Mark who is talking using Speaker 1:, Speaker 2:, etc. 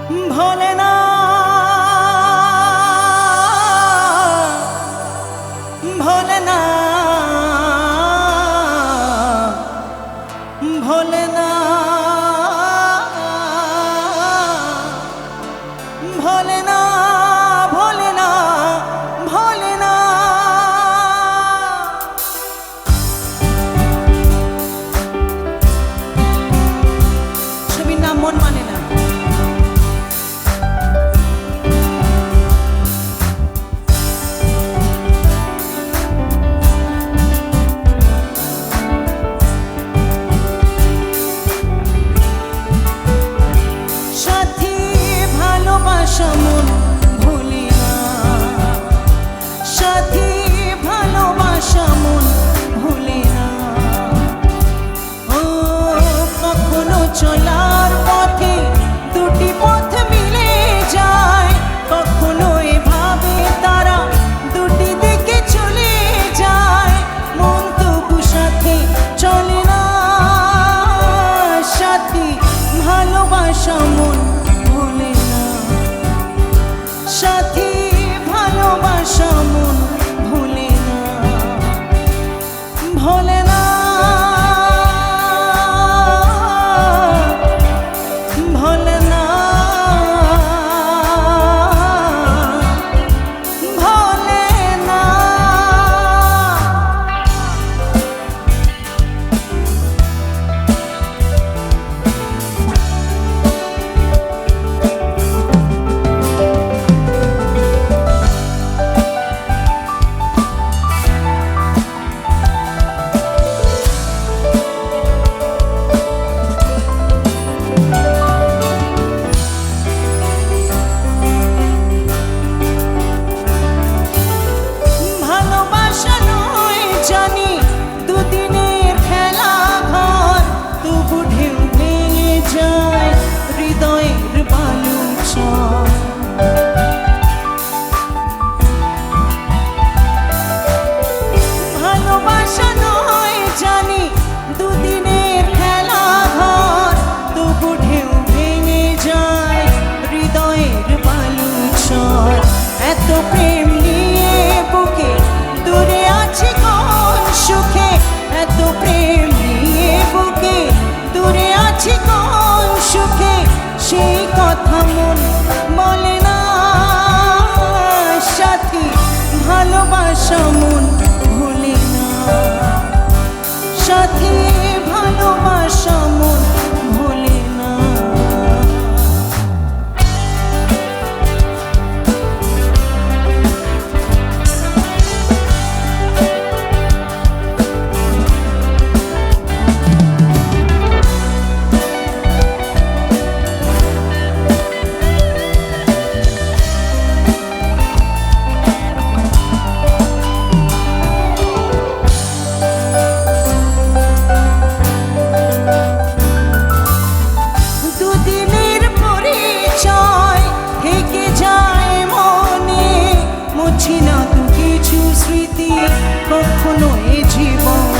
Speaker 1: ভোলে না ভোলে না ভোলে না ভোলে না ভোলে না ভোলে না। ছবির নাম মন মানে না। মন ভুলি না সাথী ভালোবাসা মন ভুলি না। ও কখনো চলার পথে দুটি পথ মিলে যায়, কখনো এভাবে তারা দুটি দিকে চলে যায়। মন তবু সাথে চলে না সাথী ভালোবাসা মন ভুলি না সাথী ভালোবাসা মন ভুলে না ভোলে না ভোলে না ভোলে না। এত প্রেম নিয়ে বুকে দূরে আছি কোন সুখে, এত প্রেম নিয়ে বুকে দূরে আছি কোন সুখে। সেই কথা মন বলে না সাথী ভালোবাসা মন ভুলে না সাথী ভালোবাসা মন ভুলে না। কখনো এ জীবন